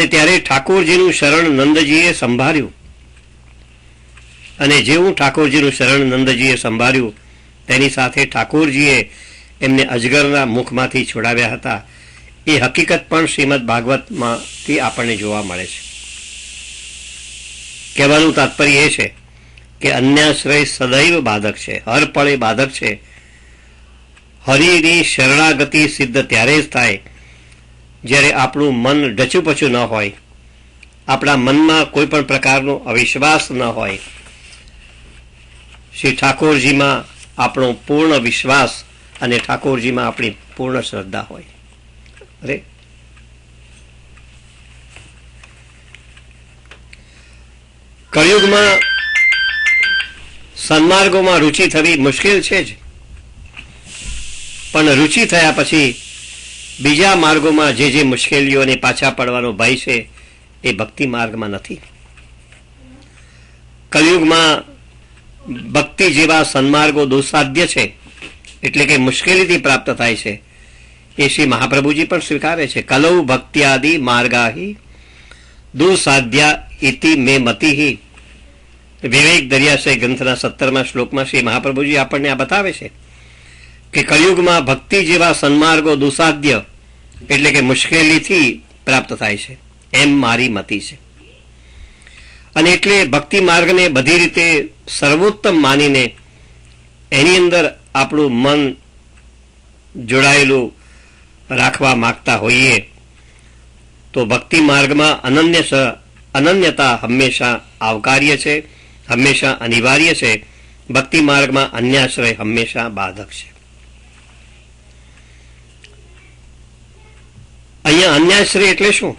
અને ત્યારે ઠાકોરજીનું શરણ નંદજીએ સંભાળ્યું, અને જેવું ઠાકોરજીનું શરણ નંદજીએ સંભાળ્યું તેની સાથે ઠાકોરજીએ એમને અજગરના મુખમાંથી છોડાવ્યા હતા. એ હકીકત પણ શ્રીમદ ભાગવતમાંથી આપણને જોવા મળે છે. કહેવાનું તાત્પર્ય એ છે કે અન્યાશ્રય સદૈવ બાધક છે, હર પળે બાધક છે. હરિની શરણાગતિ સિદ્ધ ત્યારે જ થાય જ્યારે આપણું મન ડચુપચું ન હોય, આપણા મનમાં કોઈ પણ પ્રકારનો અવિશ્વાસ ન હોય, શ્રી ઠાકોરજીમાં આપણો પૂર્ણ વિશ્વાસ અને ઠાકોરજીમાં આપણી પૂર્ણ શ્રદ્ધા હોય. અરે કળિયુગમાં સન્માર્ગોમાં રુચિ થવી મુશ્કેલ છે જ, પણ રુચિ થયા પછી બીજા માર્ગોમાં જે મુશ્કેલીઓને પાછા પડવાનો ભય છે એ ભક્તિ માર્ગમાં નથી. કળિયુગમાં ભક્તિ જેવા સન્માર્ગો દુસ્સાધ્ય છે, એટલે કે મુશ્કેલીથી પ્રાપ્ત થાય છે. એ શ્રી મહાપ્રભુજી પણ સ્વીકારે છે. કલૌ ભક્ત્યાદિ માર્ગાહી દુસાધ્યા ઇતિ મે મતિહી. વિવેક દરિયાશય ગ્રંથના 17મા શ્લોકમાં શ્રી મહાપ્રભુજી આપણને આ બતાવે છે કે કળિયુગમાં ભક્તિ જેવા સન્માર્ગો દુસાધ્ય એટલે કે મુશ્કેલીથી પ્રાપ્ત થાય છે, એમ મારી મતિ છે. અને એટલે ભક્તિ માર્ગને બધી રીતે સર્વોત્તમ માનીને એની અંદર આપણું મન જોડાયેલું રાખવા માંગતા હોઈએ તો ભક્તિ માર્ગમાં અનન્યતા હંમેશા આવકાર્ય છે, હંમેશા અનિવાર્ય છે. ભક્તિ માર્ગમાં અન્યાશ્રય હંમેશા બાધક છે. અહીંયા અન્યાશ્રય એટલે શું?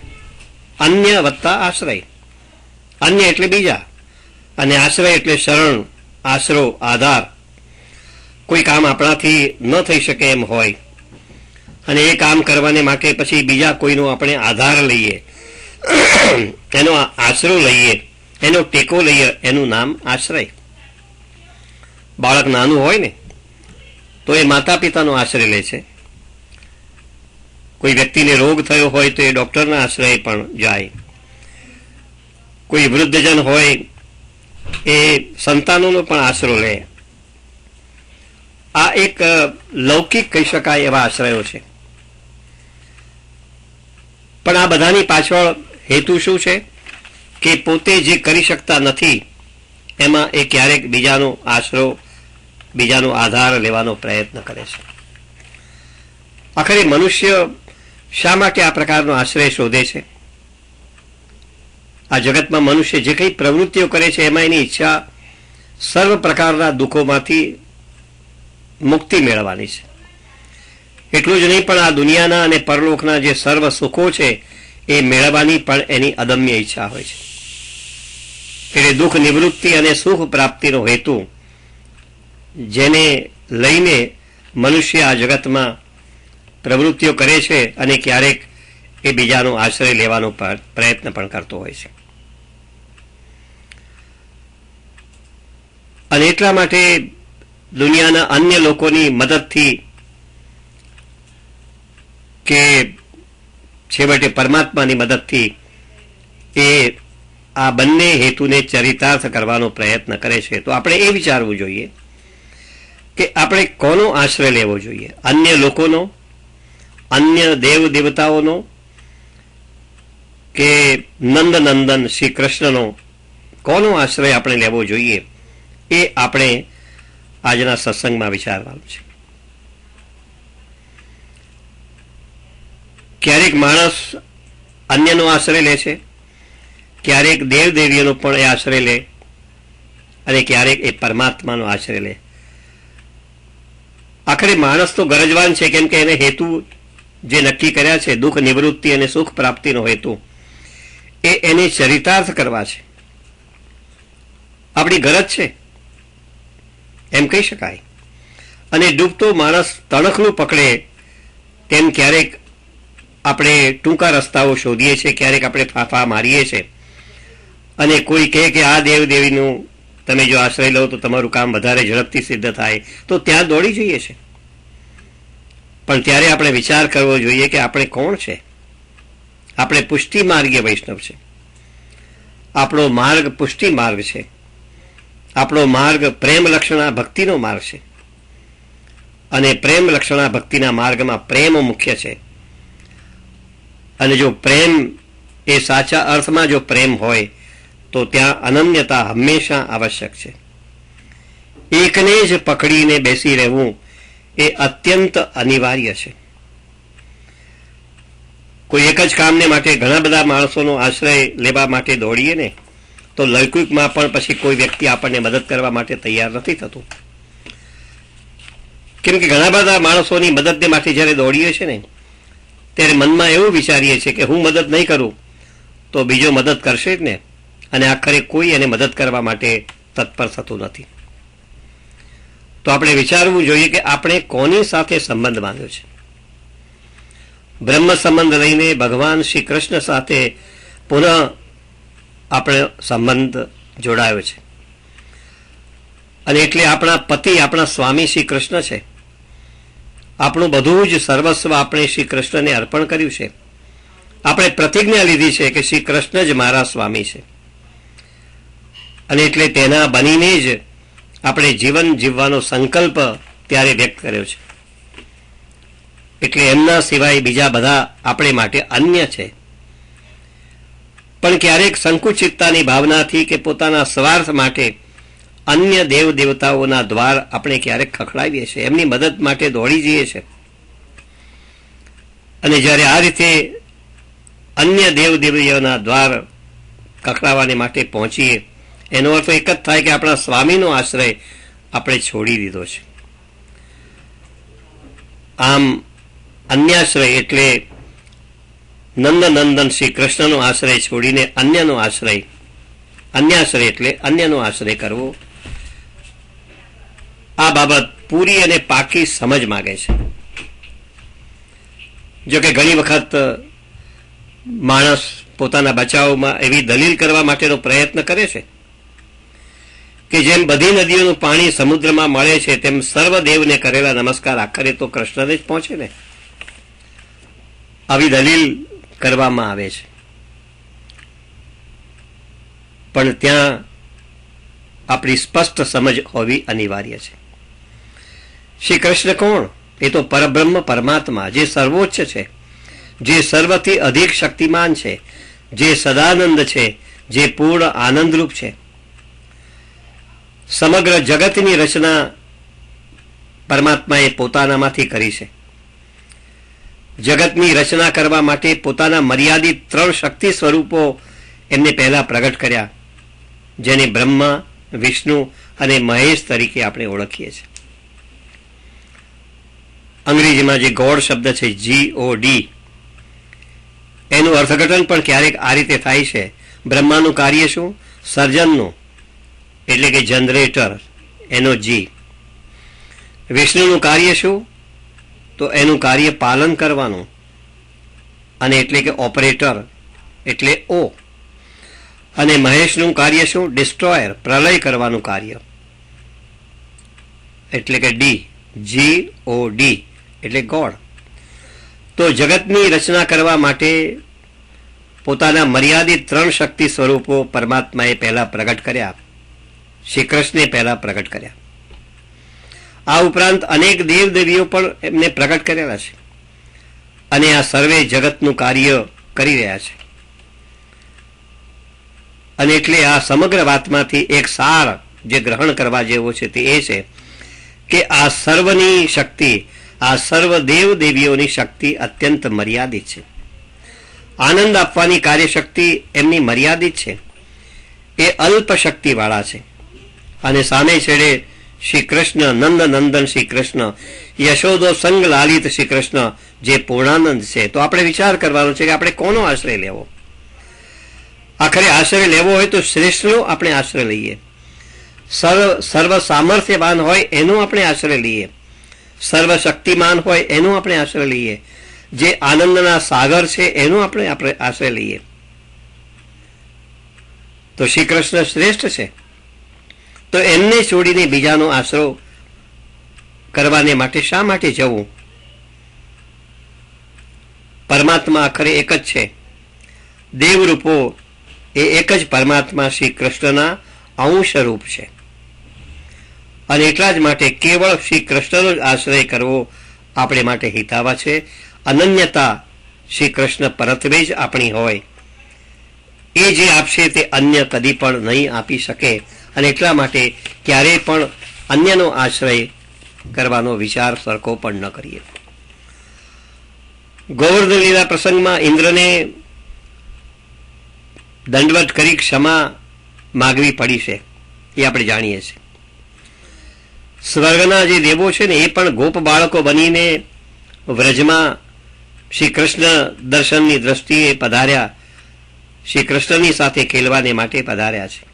અન્ય વત્તા આશ્રય. અન્ય એટલે બીજા, અને આશ્રય એટલે શરણ, આશરો, આધાર. કોઈ કામ આપણાથી ન થઈ શકે એમ હોય અને એ કામ કરવાને માટે પછી બીજા કોઈનો આપણે આધાર લઈએ, એનો આશરો લઈએ, એનો ટેકો લઈએ, એનું નામ આશ્રય. બાળક નાનું હોય ને તો એ માતા પિતાનો આશ્રય લે છે. કોઈ વ્યક્તિને રોગ થયો હોય તો એ ડોક્ટરના આશ્રય પણ જાય. કોઈ વૃદ્ધજન હોય એ સંતાનોનો પણ આશરો લે. આ એક લૌકિક કહી શકાય એવા આશ્રયો છે. પણ આ બધાની પાછળ હેતુ શું છે કે પોતે જે કરી શકતા નથી એમાં એ ક્યારેક બીજાનો આશરો, બીજાનો આધાર લેવાનો પ્રયત્ન કરે છે. આખરે મનુષ્ય શા માટે આ પ્રકારનો આશ્રય શોધે છે? આ જગતમાં મનુષ્ય જે કંઈ પ્રવૃત્તિઓ કરે છે એમાં એની ઈચ્છા સર્વ પ્રકારના દુઃખોમાંથી મુક્તિ મેળવવાની છે. એટલું જ નહીં, પણ આ દુનિયાના અને પરલોકના જે સર્વ સુખો છે એ મેળવવાની પણ એની અદમ્ય ઈચ્છા હોય છે. એટલે દુઃખ નિવૃત્તિ અને સુખ પ્રાપ્તિનો હેતુ જેને લઈને મનુષ્ય આ જગતમાં પ્રવૃત્તિઓ કરે છે અને ક્યારેક એ બીજાનો આશ્રય લેવાનો પ્રયત્ન પણ કરતો હોય છે. અને એટલા માટે દુનિયાના અન્ય લોકોની મદદથી કે છેવટે પરમાત્માની મદદથી એ આ બંને હેતુને ચરિતાર્થ કરવાનો પ્રયત્ન કરે છે. તો આપણે એ વિચારવું જોઈએ કે આપણે કોનો આશ્રય લેવો જોઈએ? અન્ય લોકોનો, અન્ય દેવ દેવતાઓનો, કે નંદનંદન શ્રી કૃષ્ણનો? કોનો આશ્રય આપણે લેવો જોઈએ એ આપણે આજના સત્સંગમાં વિચારવાનું છે. ક્યારેક માણસ અન્યનો આશ્રય લે છે, ક્યારેક દેવદેવીઓનો પણ એ આશ્રય લે, અને ક્યારેક એ પરમાત્માનો આશ્રય લે. આખરે માણસ તો ગરજવાન છે, કેમ કે એને હેતુ જે નક્કી કર્યા છે દુઃખ નિવૃત્તિ અને સુખ પ્રાપ્તિનો હેતુ, એ એને ચરિતાર્થ કરવા છે. આપણી ગરજ છે એમ કહી શકાય. અને ડૂબતો માણસ તણખલું પકડે તેમ ક્યારેક આપણે ટૂંકા રસ્તાઓ શોધીએ છીએ, ક્યારેક આપણે ફાંફા મારીએ છીએ, અને કોઈ કહે કે આ દેવદેવીનું તમે જો આશ્રય લો તો તમારું કામ વધારે ઝડપથી સિદ્ધ થાય, તો ત્યાં દોડી જઈએ છીએ. પણ ત્યારે આપણે વિચાર કરવો જોઈએ કે આપણે કોણ છે? આપણે પુષ્ટિ માર્ગીય વૈષ્ણવ છે. આપણો માર્ગ પુષ્ટિ માર્ગ છે. આપણો માર્ગ પ્રેમ લક્ષણા ભક્તિનો માર્ગ છે. અને પ્રેમ લક્ષણા ભક્તિના માર્ગમાં પ્રેમ મુખ્ય છે. અને જો પ્રેમ એ સાચા અર્થમાં જો પ્રેમ હોય તો ત્યાં અનન્યતા હંમેશા આવશ્યક છે. એકને જ પકડીને બેસી રહેવું એ અત્યંત અનિવાર્ય છે. કોઈ એક જ કામને માટે ઘણા બધા માણસોનો આશ્રય લેવા માટે દોડીએ ને તો લૌકિકમાં પણ પછી કોઈ વ્યક્તિ આપણને મદદ કરવા માટે તૈયાર નથી થતું. કેમ કે ઘણા બધા માણસોની મદદને માટે જ્યારે દોડીએ છીએ ને ત્યારે મનમાં એવું વિચારીએ છીએ કે હું મદદ નહીં કરું તો બીજો મદદ કરશે જ ને, અને આખરે કોઈ એને મદદ કરવા માટે તત્પર થતું નથી. તો આપણે વિચારવું જોઈએ કે આપણે કોની સાથે સંબંધ બાંધ્યો છે. બ્રહ્મ સંબંધ લઈને ભગવાન શ્રી કૃષ્ણ સાથે પુનઃ આપણે સંબંધ જોડાયો છે. અને એટલે આપણા પતિ આપણા સ્વામી શ્રી કૃષ્ણ છે. આપણું બધું જ સર્વસ્વ આપણે શ્રી કૃષ્ણને અર્પણ કર્યું છે. આપણે પ્રતિજ્ઞા લીધી છે કે શ્રી કૃષ્ણ જ મારા સ્વામી છે. અને એટલે તેના બનીને જ આપણે જીવન જીવવાનો સંકલ્પ ત્યારે વ્યક્ત કર્યો છે. એટલે એમના સિવાય બીજા બધા આપણે માટે અન્ય છે. પણ ક્યારેક સંકુચિતતાની ભાવનાથી કે પોતાના સ્વાર્થ માટે અન્ય દેવ દેવતાઓના દ્વાર આપણે ક્યારેક ખખડાવીએ છીએ, એમની મદદ માટે દોડી જઈએ છીએ. અને જ્યારે આ રીતે અન્ય દેવ દેવીઓના દ્વાર ખખડાવવાને માટે પહોંચીએ એનો અર્થ એક જ થાય કે આપણા સ્વામીનો આશ્રય આપણે છોડી દીધો છે. આમ અન્યાશ્રય એટલે નંદનંદન શ્રી કૃષ્ણનો આશ્રય છોડીને અન્યનો આશ્રય, અન્યાશ્રય એટલે અન્યનો આશ્રય કરવો. આ બાબત પૂરી અને પાકી સમજ માગે છે. જો કે ઘણી વખત માણસ પોતાના બચાવમાં એવી દલીલ કરવા માટેનો પ્રયત્ન કરે છે કે જેમ બધી નદીઓનું પાણી સમુદ્રમાં મળે છે તેમ સર્વદેવને કરેલા નમસ્કાર આખરે તો કૃષ્ણને જ પહોંચે ને. આવી દલીલ કરવામાં આવે છે. પણ ત્યાં આપણી સ્પષ્ટ સમજ હોવી અનિવાર્ય છે. શ્રી કૃષ્ણ કોણ? એ તો પરબ્રહ્મ પરમાત્મા, જે સર્વોચ્ચ છે, જે સર્વથી અધિક શક્તિમાન છે, જે સદાનંદ છે, જે પૂર્ણ આનંદરૂપ છે. સમગ્ર જગતની રચના પરમાત્માએ પોતાનામાંથી કરી છે. જગતની રચના કરવા માટે પોતાના મર્યાદિત 3 શક્તિ સ્વરૂપો એમને પહેલા પ્રગટ કર્યા, જેને બ્રહ્મા, વિષ્ણુ અને મહેશ તરીકે આપણે ઓળખીએ છીએ. અંગ્રેજીમાં જે ગોડ શબ્દ છે GOD, એનું અર્થઘટન પણ ક્યારેક આ રીતે થાય છે. બ્રહ્માનું કાર્ય શું? સર્જનનું, એટલે કે જનરેટર, એનો G. વિષ્ણુનું કાર્ય શું? તો એનું કાર્ય પાલન કરવાનું, અને એટલે કે ઓપરેટર, એટલે O. અને મહેશનું કાર્ય શું? ડિસ્ટ્રોયર, પ્રલય કરવાનું કાર્ય, એટલે કે D. GOD એટલે ગોડ. તો જગતની રચના કરવા માટે પોતાના મર્યાદિત 3 શક્તિ સ્વરૂપો પરમાત્માએ પહેલા પ્રગટ કર્યા, શ્રી કૃષ્ણે પહેલા પ્રગટ કર્યા. આ ઉપરાંત અનેક દેવ દેવીઓ પણ એમને પ્રગટ કરેલા છે, અને આ સર્વે જગતનું કાર્ય કરી રહ્યા છે. અને એટલે આ સમગ્ર વાતમાંથી એક સાર જે ગ્રહણ કરવા જેવો છે તે એ છે કે આ સર્વની શક્તિ, આ સર્વ દેવ દેવીઓની શક્તિ અત્યંત મર્યાદિત છે. આનંદ આપવાની કાર્યશક્તિ એમની મર્યાદિત છે, એ અલ્પ શક્તિવાળા છે. અને સામે છેડે શ્રી કૃષ્ણ, નંદ નંદન શ્રી કૃષ્ણ, યશોદો સંગ લાલિત શ્રી કૃષ્ણ, જે પૂર્ણાનંદ છે. તો આપણે વિચાર કરવાનો છે કે આપણે કોનો આશ્રય લેવો? આખરે આશ્રય લેવો હોય તો શ્રેષ્ઠનો આપણે આશ્રય લઈએ. સર્વ સામર્થ્યવાન હોય એનો આપણે આશ્રય લઈએ. સર્વશક્તિમાન હોય એનો આપણે આશ્રય લઈએ. જે આનંદના સાગર છે એનો આપણે આશ્રય લઈએ. તો શ્રી કૃષ્ણ શ્રેષ્ઠ છે. તો એમને છોડીને બીજાનો આશરો કરવાને માટે શા માટે જવું? પરમાત્મા આખરે એક જ છે, દેવરૂપો એ એક જ પરમાત્મા શ્રી કૃષ્ણના અંશ રૂપ છે અને એટલા જ માટે કેવળ શ્રી કૃષ્ણનો જ આશ્રય કરવો આપણે માટે હિતાવા છે. અનન્યતા શ્રી કૃષ્ણ પરત્વે જ આપણી હોય. એ જે આપશે તે અન્ય કદી પણ નહીં આપી શકે અને એટલા માટે ક્યારેય પણ અન્યનો આશ્રય કરવાનો વિચાર સરખો પણ ન કરીએ. ગોવર્ધન લીલા પ્રસંગમાં ઇન્દ્રને દંડવત કરી ક્ષમા માગવી પડી છે એ આપણે જાણીએ છીએ. સ્વર્ગના જે દેવો છે ને એ પણ ગોપ બાળકો બનીને વ્રજમાં શ્રી કૃષ્ણ દર્શનની દ્રષ્ટિએ પધાર્યા, શ્રી કૃષ્ણની સાથે ખેલવાને માટે પધાર્યા છે.